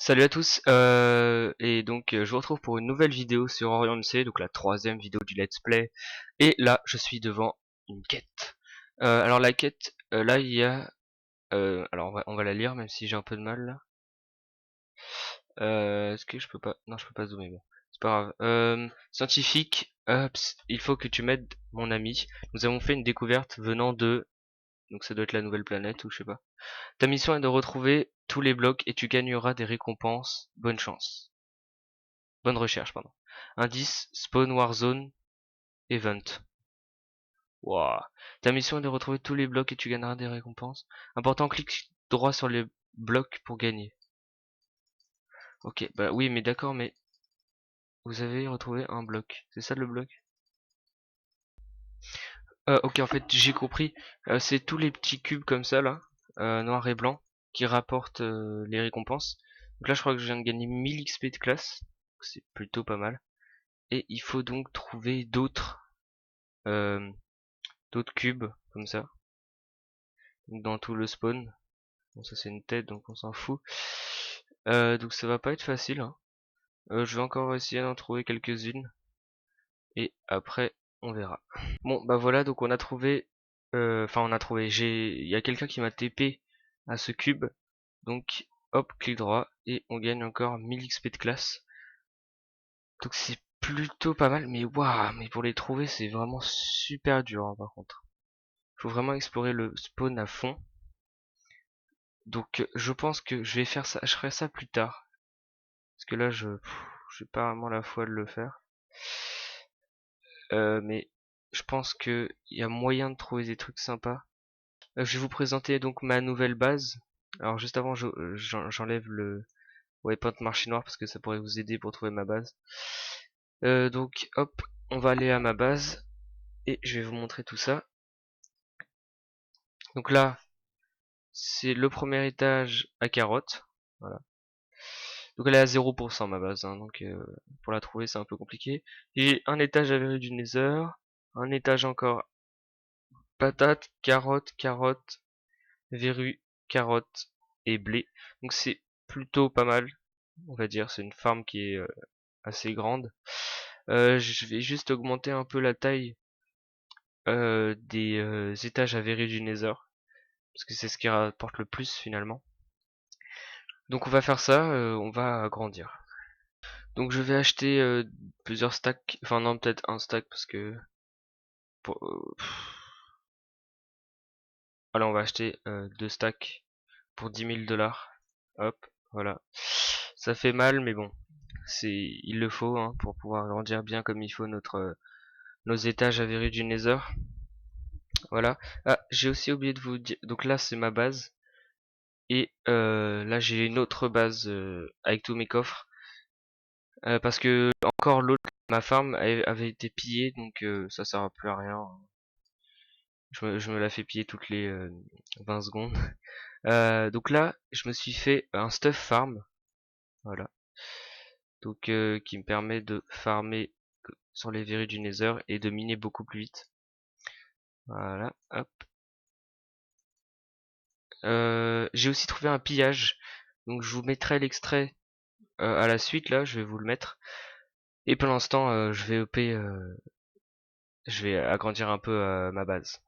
Salut à tous, et donc je vous retrouve pour une nouvelle vidéo sur Orion C, donc la troisième vidéo du let's play, et là je suis devant une quête. Alors la quête, là il y a, alors on va la lire même si j'ai un peu de mal là. Est-ce que je peux pas, non je peux pas zoomer, bon, c'est pas grave. Scientifique, il faut que tu m'aides mon ami, nous avons fait une découverte venant de, donc ça doit être la nouvelle planète ou je sais pas. Ta mission est de retrouver tous les blocs et tu gagneras des récompenses, bonne chance. Bonne recherche, pardon. Indice, Spawn Warzone Event. Wow. Ta mission est de retrouver tous les blocs et tu gagneras des récompenses. Important, clique droit sur les blocs pour gagner. Ok, bah oui, mais d'accord, mais vous avez retrouvé un bloc. C'est ça le bloc? Ok, en fait, j'ai compris. C'est tous les petits cubes comme ça, là, noir et blanc, qui rapportent les récompenses. Donc là, je crois que je viens de gagner 1000 XP de classe. C'est plutôt pas mal. Et il faut donc trouver euh, d'autres cubes, comme ça. Dans tout le spawn. Bon, ça c'est une tête donc on s'en fout. Donc ça va pas être facile, hein. Je vais encore essayer d'en trouver quelques-unes et après on verra. Bon bah voilà, donc on a trouvé, enfin on a trouvé, il y a quelqu'un qui m'a TP à ce cube, donc hop, clic droit et on gagne encore 1000 XP de classe. Donc c'est plutôt pas mal, mais waouh, mais pour les trouver c'est vraiment super dur, hein, par contre. Faut vraiment explorer le spawn à fond. Donc je pense que je vais faire ça, je ferai ça plus tard. Parce que là j'ai pas vraiment la foi de le faire. Mais je pense que il y a moyen de trouver des trucs sympas. Je vais vous présenter donc ma nouvelle base. Alors juste avant j'enlève le waypoint marché noir parce que ça pourrait vous aider pour trouver ma base. Donc hop, on va aller à ma base et je vais vous montrer tout ça. Donc là, c'est le premier étage à carotte. Voilà. Donc elle est à 0% ma base, hein, donc pour la trouver c'est un peu compliqué. J'ai un étage à verru du Nether, un étage encore patate, carotte, carotte, verru, carotte et blé. Donc c'est plutôt pas mal, on va dire. C'est une farm qui est assez grande. Je vais juste augmenter un peu la taille des étages à verru du Nether, parce que c'est ce qui rapporte le plus finalement. Donc on va faire ça, on va agrandir. Donc je vais acheter plusieurs stacks, enfin non peut-être un stack parce que pour, voilà, on va acheter deux stacks pour 10 000 dollars. Hop, voilà. Ça fait mal mais bon, il le faut, hein, pour pouvoir agrandir bien comme il faut nos étages à verru du Nether. Voilà. Ah, j'ai aussi oublié de vous dire, donc là c'est ma base et là j'ai une autre base avec tous mes coffres. Parce que encore l'autre, ma farm avait été pillée, donc ça sert à plus à rien. Je me la fais piller toutes les 20 secondes. Donc là, je me suis fait un stuff farm, voilà. Donc qui me permet de farmer sur les verrues du Nether et de miner beaucoup plus vite. Voilà, hop. J'ai aussi trouvé un pillage, donc je vous mettrai l'extrait à la suite là, je vais vous le mettre. Et pour l'instant, je vais agrandir un peu ma base.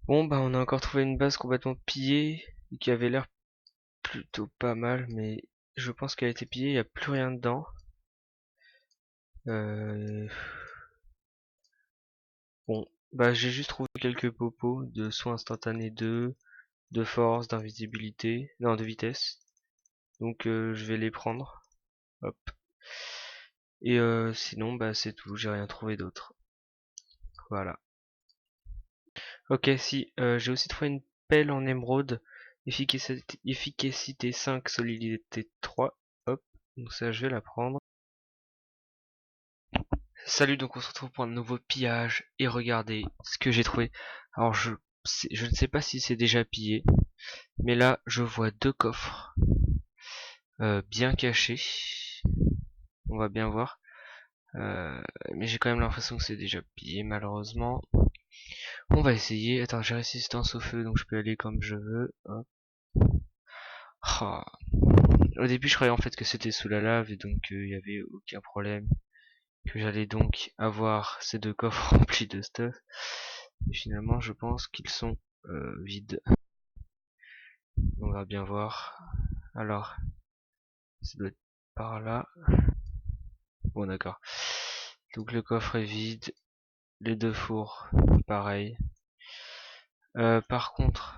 Bon bah on a encore trouvé une base complètement pillée et qui avait l'air plutôt pas mal, mais je pense qu'elle a été pillée, il n'y a plus rien dedans. Euh... Bon, bah j'ai juste trouvé quelques popos de soins instantanés 2, de force, d'invisibilité, non de vitesse. Donc je vais les prendre. Hop. Et sinon bah c'est tout, j'ai rien trouvé d'autre. Voilà. Ok, si, j'ai aussi trouvé une pelle en émeraude, efficacité 5, solidité 3. Hop, donc ça je vais la prendre. Salut, donc on se retrouve pour un nouveau pillage et regardez ce que j'ai trouvé. Alors je ne sais pas si c'est déjà pillé, mais là je vois deux coffres bien cachés. On va bien voir. Mais j'ai quand même l'impression que c'est déjà pillé malheureusement. On va essayer. Attends, j'ai résistance au feu donc je peux aller comme je veux. Hop. Ah. Au début, je croyais en fait que c'était sous la lave et donc il y avait aucun problème. Que j'allais donc avoir ces deux coffres remplis de stuff. Et finalement, je pense qu'ils sont vides. On va bien voir. Alors, ça doit être par là. Bon, d'accord. Donc le coffre est vide. Les deux fours, pareil. Par contre,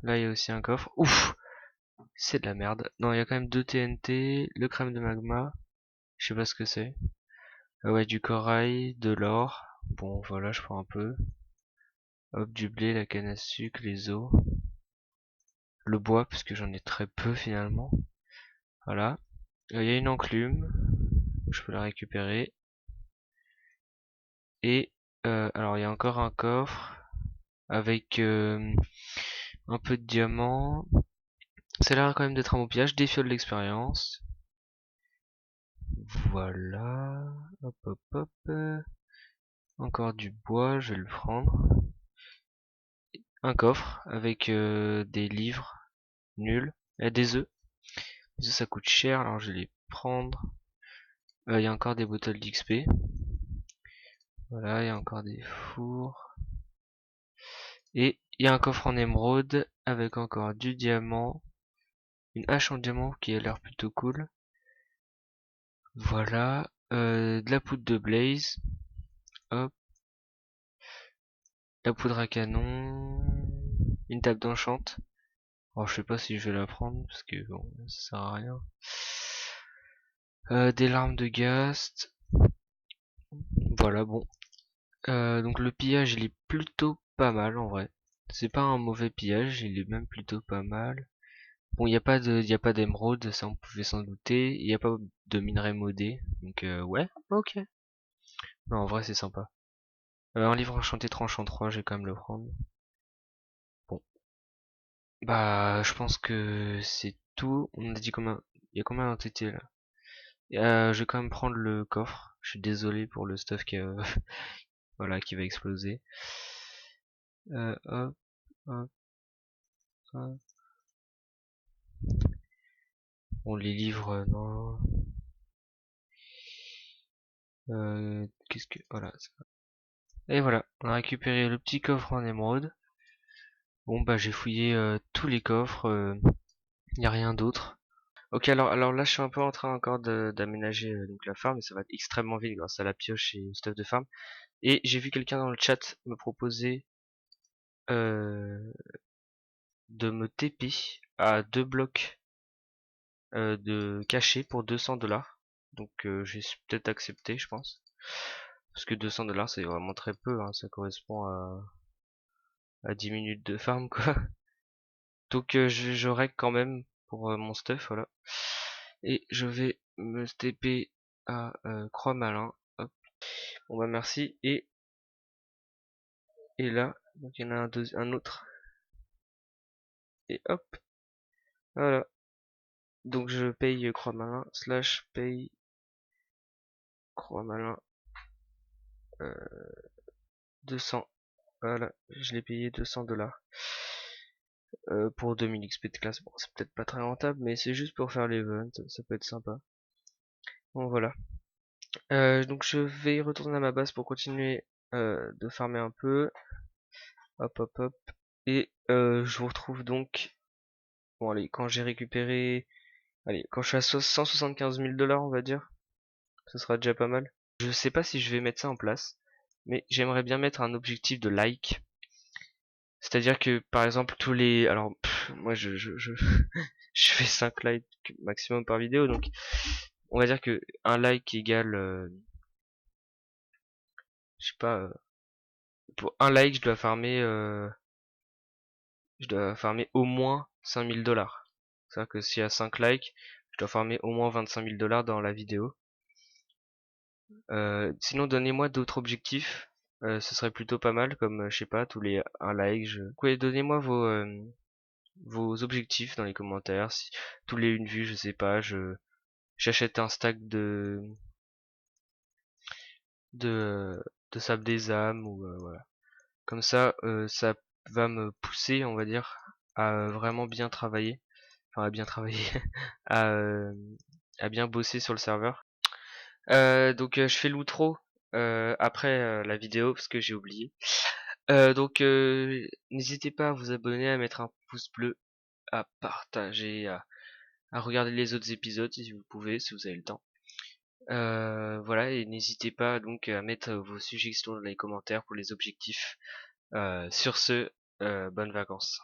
là il y a aussi un coffre. Ouf, c'est de la merde. Non, il y a quand même deux TNT, le crème de magma. Je sais pas ce que c'est. Ouais, du corail, de l'or. Bon, voilà, je prends un peu. Hop, du blé, la canne à sucre, les os. Le bois, parce que j'en ai très peu finalement. Voilà. Il y a une enclume. Je peux la récupérer. Et alors il y a encore un coffre avec un peu de diamants. Ça a l'air quand même d'être un bon pillage. Des fioles d'expérience. Voilà. Hop hop hop. Encore du bois, je vais le prendre. Un coffre avec des livres nuls. Et des œufs. Les œufs ça coûte cher, alors je vais les prendre. Il y a encore des bottles d'XP. Voilà, il y a encore des fours. Et il y a un coffre en émeraude avec encore du diamant. Une hache en diamant qui a l'air plutôt cool. Voilà. De la poudre de blaze. Hop. La poudre à canon. Une table d'enchant. Alors je sais pas si je vais la prendre parce que bon, ça sert à rien. Des larmes de Ghast. Voilà, bon. Donc le pillage il est plutôt pas mal en vrai. C'est pas un mauvais pillage, il est même plutôt pas mal. Bon, il y a pas d'émeraude, ça on pouvait s'en douter. Il y a pas de minerai modé, donc ouais, ok. Non, en vrai c'est sympa. Un livre enchanté tranchant 3, je vais quand même le prendre. Bon, bah je pense que c'est tout. On a dit combien? Il y a combien d'entités là? Je vais quand même prendre le coffre. Je suis désolé pour le stuff qui voilà qui va exploser. Hop, hop, hop. Bon les livres non. Qu'est-ce que voilà. Et voilà, on a récupéré le petit coffre en émeraude. Bon bah j'ai fouillé tous les coffres, y a rien d'autre. Ok alors là je suis un peu en train encore d'aménager donc la farm et ça va être extrêmement vite grâce à la pioche et au stuff de farm. Et j'ai vu quelqu'un dans le chat me proposer euh, de me TP à 2 blocs de cachet pour 200 $. Donc j'ai peut-être accepté je pense. Parce que 200 $ c'est vraiment très peu, hein, ça correspond à 10 minutes de farm quoi. Donc je règle quand même pour mon stuff, voilà. Et je vais me TP à Croix Malin. Hop. Bon bah merci. Et là, donc il y en a un autre. Et hop, voilà. Donc je paye Croix Malin slash paye Croix Malin euh, 200. Voilà, je l'ai payé 200 $ pour 2000 XP de classe. Bon, c'est peut-être pas très rentable, mais c'est juste pour faire l'event, ça peut être sympa. Bon voilà. Donc je vais retourner à ma base pour continuer de farmer un peu. Hop hop hop. Et je vous retrouve donc. Bon allez, quand j'ai récupéré. Allez, quand je suis à 175 000 $, on va dire. Ce sera déjà pas mal. Je sais pas si je vais mettre ça en place. Mais j'aimerais bien mettre un objectif de like. C'est-à-dire que par exemple tous les. Alors moi je fais 5 likes maximum par vidéo. Donc on va dire que un like égale. Je sais pas. Pour un like je dois farmer au moins 5000 $. C'est-à-dire que s'il y a 5 likes, je dois farmer au moins 25 000 $ dans la vidéo. Sinon, donnez-moi d'autres objectifs. Ce serait plutôt pas mal, comme, je sais pas, tous les un like. Ouais, donnez-moi vos objectifs dans les commentaires. Si, tous les une vue, je sais pas, j'achète un stack de, de sable des âmes, ou voilà. Comme ça va me pousser, on va dire, à vraiment bien travailler. enfin à bien travailler, à, euh, à bien bosser sur le serveur. Donc je fais l'outro après la vidéo parce que j'ai oublié. Donc n'hésitez pas à vous abonner, à mettre un pouce bleu, à partager, à regarder les autres épisodes si vous pouvez, si vous avez le temps. Voilà, et n'hésitez pas donc à mettre vos suggestions dans les commentaires pour les objectifs. Sur ce, bonnes vacances.